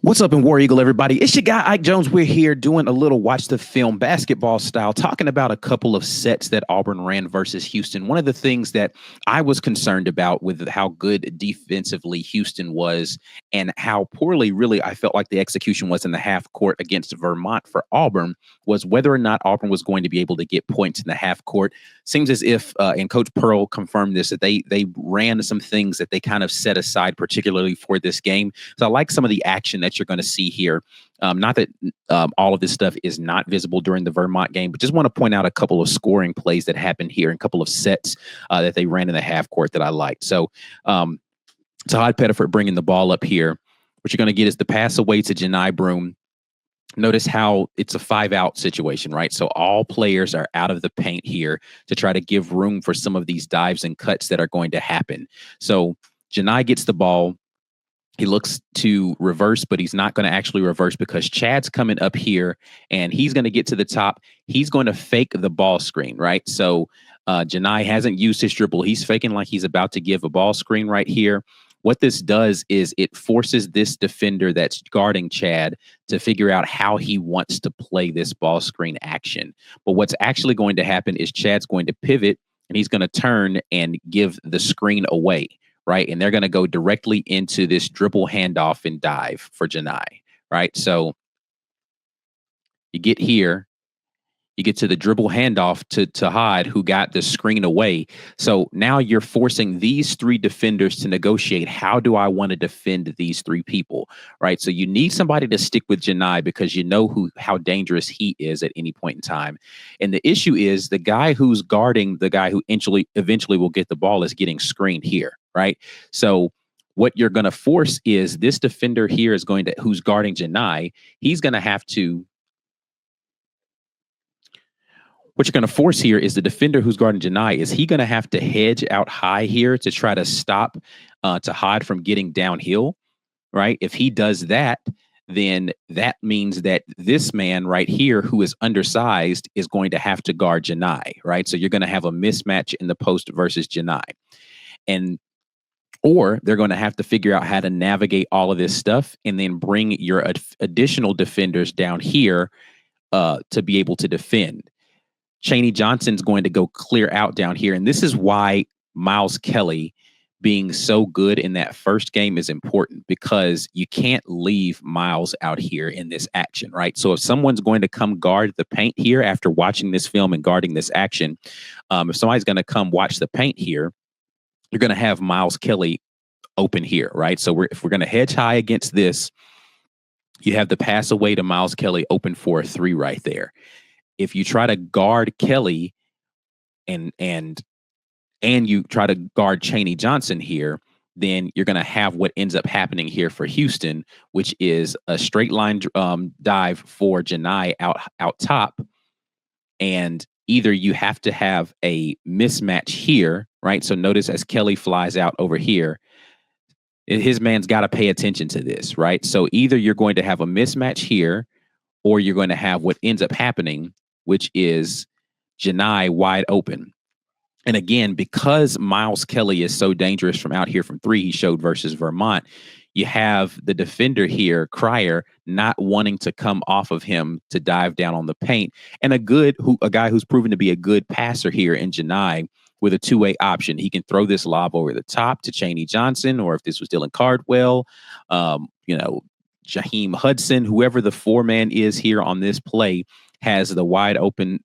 What's up in War Eagle, everybody? It's your guy, Ike Jones. We're here doing a little watch the film basketball style, talking about a couple of sets that Auburn ran versus Houston. One of the things that I was concerned about with how good defensively Houston was and how poorly really I felt like the execution was in the half court against Vermont for Auburn was whether or not Auburn was going to be able to get points in the half court. Seems as if, and Coach Pearl confirmed this, that they ran some things that they kind of set aside particularly for this game. So I like some of the action that you're going to see here. Not that all of this stuff is not visible during the Vermont game, but just want to point out a couple of scoring plays that happened here and a couple of sets that they ran in the half court that I liked. So Todd Pettiford bringing the ball up here. What you're going to get is the pass away to Janai Broome. Notice how it's a 5-out situation, right? So all players are out of the paint here to try to give room for some of these dives and cuts that are going to happen. So Janai gets the ball. He looks to reverse, but he's not going to actually reverse because Chad's coming up here and he's going to get to the top. He's going to fake the ball screen, right? So Janai hasn't used his dribble. He's faking like he's about to give a ball screen right here. What this does is it forces this defender that's guarding Chad to figure out how he wants to play this ball screen action. But what's actually going to happen is Chad's going to pivot and he's going to turn and give the screen away, right? And they're going to go directly into this dribble handoff and dive for Janai, right? So you get here. You get to the dribble handoff to Hyde, who got the screen away. So now you're forcing these three defenders to negotiate. How do I want to defend these three people, right? So you need somebody to stick with Janai because you know how dangerous he is at any point in time. And the issue is the guy who's guarding the guy who eventually will get the ball is getting screened here, right? So what you're going to force is this defender here who's guarding Janai. He's going to have to. What you're going to force here is the defender who's guarding Janai, is he going to have to hedge out high here to try to stop, to hide from getting downhill, right? If he does that, then that means that this man right here who is undersized is going to have to guard Janai, right? So you're going to have a mismatch in the post versus Janai. Or they're going to have to figure out how to navigate all of this stuff and then bring your additional defenders down here to be able to defend. Chaney Johnson's going to go clear out down here. And this is why Miles Kelly being so good in that first game is important, because you can't leave Miles out here in this action, right? So if someone's going to come guard the paint here after watching this film and guarding this action, if somebody's going to come watch the paint here, you're going to have Miles Kelly open here, right? So if we're going to hedge high against this, you have the pass away to Miles Kelly open for a 3 right there. If you try to guard Kelly and you try to guard Chaney Johnson here, then you're going to have what ends up happening here for Houston, which is a straight line dive for Janai out top. And either you have to have a mismatch here, right? So notice as Kelly flies out over here, his man's got to pay attention to this, right? So either you're going to have a mismatch here, or you're going to have what ends up happening, which is Janai wide open. And again, because Miles Kelly is so dangerous from out here from 3, he showed versus Vermont, you have the defender here, Cryer, not wanting to come off of him to dive down on the paint. And a guy who's proven to be a good passer here in Janai with a 2-way option. He can throw this lob over the top to Chaney Johnson, or if this was Dylan Cardwell, Jaheim Hudson, whoever the 4-man is here on this play, has the wide open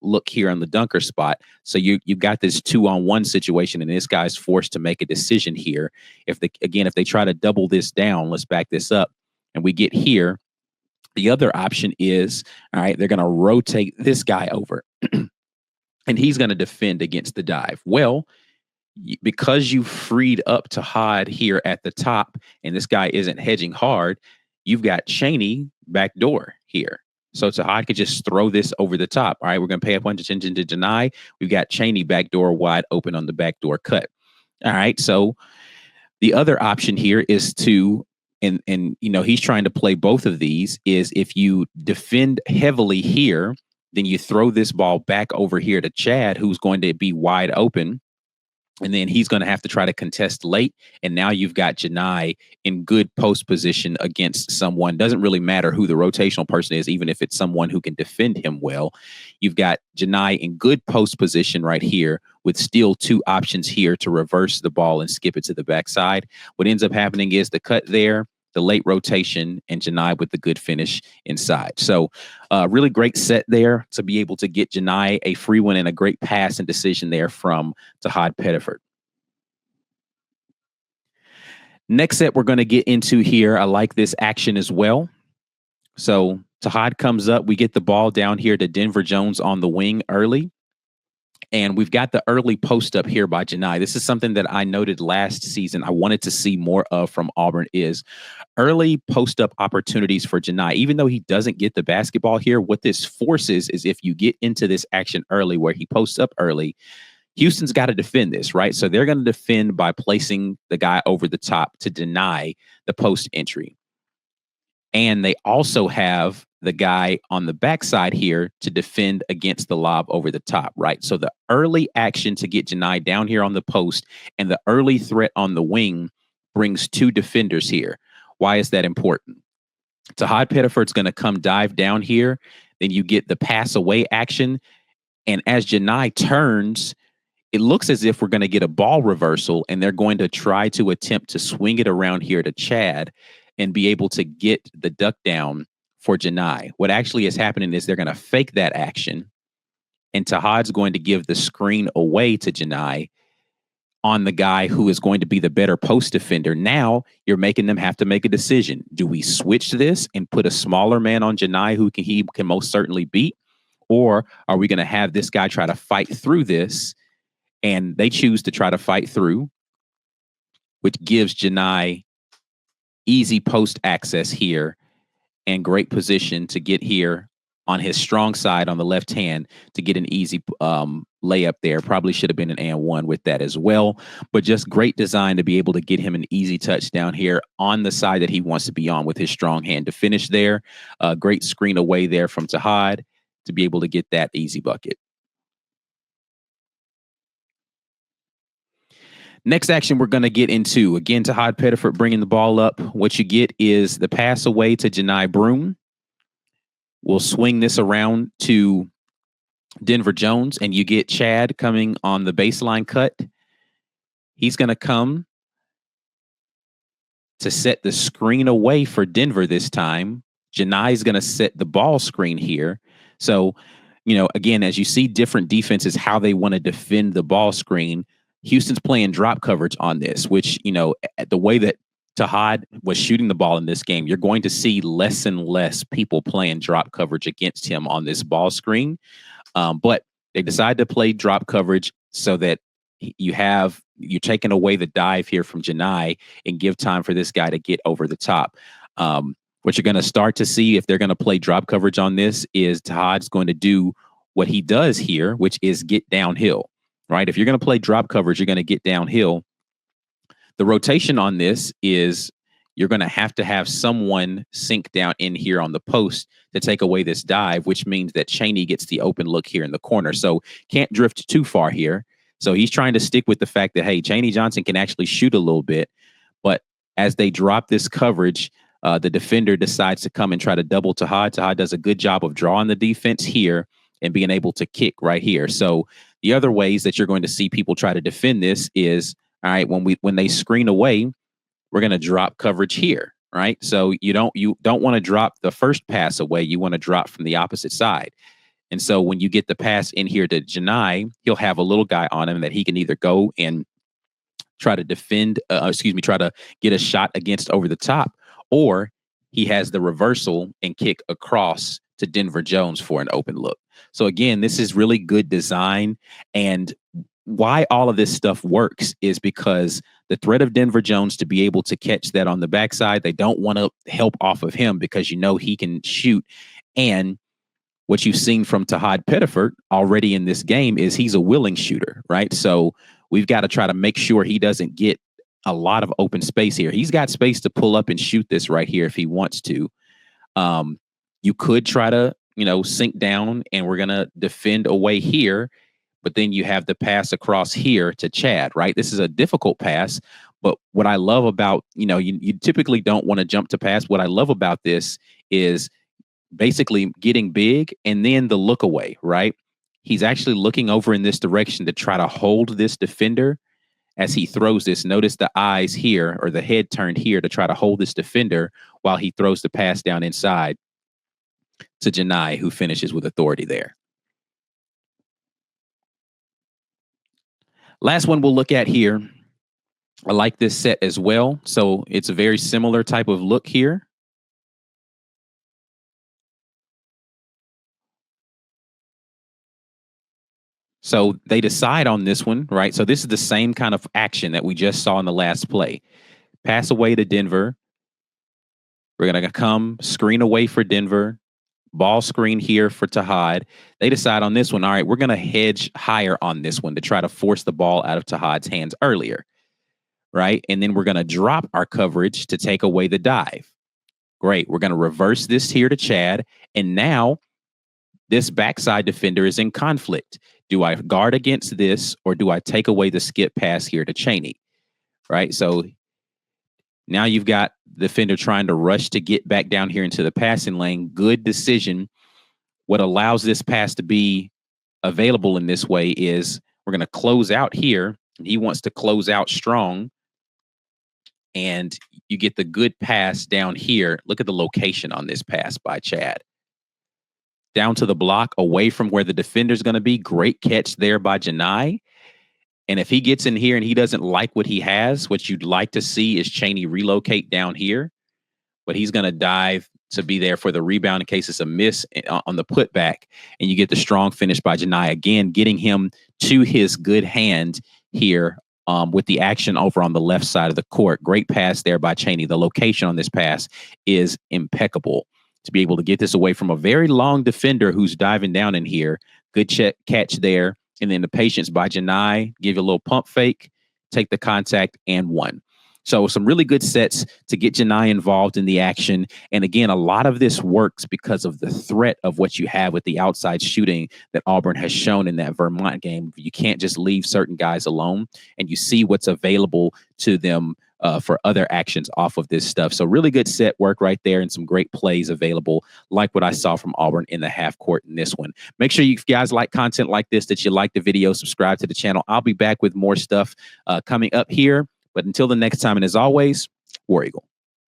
look here on the dunker spot. So you've got this 2-on-1 situation, and this guy's forced to make a decision here. If they try to double this down, let's back this up, and we get here. The other option is, all right, they're going to rotate this guy over, and he's going to defend against the dive. Well, because you freed up to hide here at the top, and this guy isn't hedging hard, you've got Chaney backdoor here. So Tahad could just throw this over the top. All right, we're going to pay a bunch of attention to Janai. We've got Chaney backdoor wide open on the backdoor cut. All right, so the other option here is to, and he's trying to play both of these, is if you defend heavily here, then you throw this ball back over here to Chad, who's going to be wide open. And then he's going to have to try to contest late. And now you've got Janai in good post position against someone. Doesn't really matter who the rotational person is, even if it's someone who can defend him well. You've got Janai in good post position right here with still two options here to reverse the ball and skip it to the backside. What ends up happening is the cut there, the late rotation, and Janai with the good finish inside. So really great set there to be able to get Janai a free win and a great pass and decision there from Tahad Pettiford. Next set we're going to get into here. I like this action as well. So Tahad comes up. We get the ball down here to Denver Jones on the wing early. And we've got the early post up here by Janai. This is something that I noted last season I wanted to see more of from Auburn is early post up opportunities for Janai. Even though he doesn't get the basketball here, what this forces is if you get into this action early where he posts up early, Houston's got to defend this, right? So they're going to defend by placing the guy over the top to deny the post entry. And they also have the guy on the backside here to defend against the lob over the top, right? So the early action to get Janai down here on the post and the early threat on the wing brings two defenders here. Why is that important? Tahad Pettiford's going to come dive down here. Then you get the pass away action. And as Janai turns, it looks as if we're going to get a ball reversal and they're going to try to attempt to swing it around here to Chad and be able to get the duck down for Janai. What actually is happening is they're going to fake that action and Tahad's going to give the screen away to Janai on the guy who is going to be the better post defender. Now you're making them have to make a decision. Do we switch this and put a smaller man on Janai who he can most certainly beat? Or are we going to have this guy try to fight through this? And they choose to try to fight through, which gives Janai easy post access here and great position to get here on his strong side on the left hand to get an easy layup there. Probably should have been an and one with that as well. But just great design to be able to get him an easy touchdown here on the side that he wants to be on with his strong hand to finish there. Great screen away there from Tahad to be able to get that easy bucket. Next action we're going to get into, again, Tahad Pettiford bringing the ball up. What you get is the pass away to Janai Broome. We'll swing this around to Denver Jones, and you get Chad coming on the baseline cut. He's going to come to set the screen away for Denver this time. Janai's going to set the ball screen here. So, again, as you see different defenses, how they want to defend the ball screen, Houston's playing drop coverage on this, which, the way that Tahad was shooting the ball in this game, you're going to see less and less people playing drop coverage against him on this ball screen. But they decide to play drop coverage so that you're taking away the dive here from Janai and give time for this guy to get over the top. What you're going to start to see if they're going to play drop coverage on this is Tahad's going to do what he does here, which is get downhill. Right? If you're going to play drop coverage, you're going to get downhill. The rotation on this is you're going to have someone sink down in here on the post to take away this dive, which means that Chaney gets the open look here in the corner. So can't drift too far here. So he's trying to stick with the fact that, hey, Chaney Johnson can actually shoot a little bit. But as they drop this coverage, the defender decides to come and try to double Tahad. Tahad does a good job of drawing the defense here and being able to kick right here. So the other ways that you're going to see people try to defend this is, all right, when they screen away, we're going to drop coverage here, right? So you don't want to drop the first pass away. You want to drop from the opposite side. And so when you get the pass in here to Janai, he'll have a little guy on him that he can either go and try to try to get a shot against over the top, or he has the reversal and kick across to Denver Jones for an open look. So again, this is really good design. And why all of this stuff works is because the threat of Denver Jones to be able to catch that on the backside, they don't want to help off of him because he can shoot. And what you've seen from Tahad Pettiford already in this game is he's a willing shooter, right? So we've got to try to make sure he doesn't get a lot of open space here. He's got space to pull up and shoot this right here if he wants to. You could try to, sink down, and we're going to defend away here. but then you have the pass across here to Chad, right? This is a difficult pass, but what I love about, you typically don't want to jump to pass. What I love about this is basically getting big and then the look away, right? He's actually looking over in this direction to try to hold this defender as he throws this. Notice the eyes here, or the head turned here to try to hold this defender while he throws the pass down inside to Janai, who finishes with authority there. Last one we'll look at here. I like this set as well. So it's a very similar type of look here. So they decide on this one, right? So this is the same kind of action that we just saw in the last play. Pass away to Denver. We're going to come screen away for Denver. Ball screen here for Tahad. They decide on this one, all right, we're going to hedge higher on this one to try to force the ball out of Tahad's hands earlier, right? And then we're going to drop our coverage to take away the dive. Great. We're going to reverse this here to Chad. And now this backside defender is in conflict. Do I guard against this, or do I take away the skip pass here to Chaney, right? So now you've got the defender trying to rush to get back down here into the passing lane. Good decision. What allows this pass to be available in this way is we're going to close out here. He wants to close out strong. And you get the good pass down here. Look at the location on this pass by Chad. Down to the block, away from where the defender's going to be. Great catch there by Janai. And if he gets in here and he doesn't like what he has, what you'd like to see is Chaney relocate down here. But he's going to dive to be there for the rebound in case it's a miss on the putback. And you get the strong finish by Janai. Again, getting him to his good hand here with the action over on the left side of the court. Great pass there by Chaney. The location on this pass is impeccable. To be able to get this away from a very long defender who's diving down in here. Good catch there. And then the patience by Janai, give you a little pump fake, take the contact, and one. So some really good sets to get Janai involved in the action. And again, a lot of this works because of the threat of what you have with the outside shooting that Auburn has shown in that Vermont game. You can't just leave certain guys alone, and you see what's available to them for other actions off of this stuff. So really good set work right there, and some great plays available, like what I saw from Auburn in the half court in this one. Make sure you guys like content like this, that you like the video, subscribe to the channel. I'll be back with more stuff coming up here. But until the next time, and as always, War Eagle.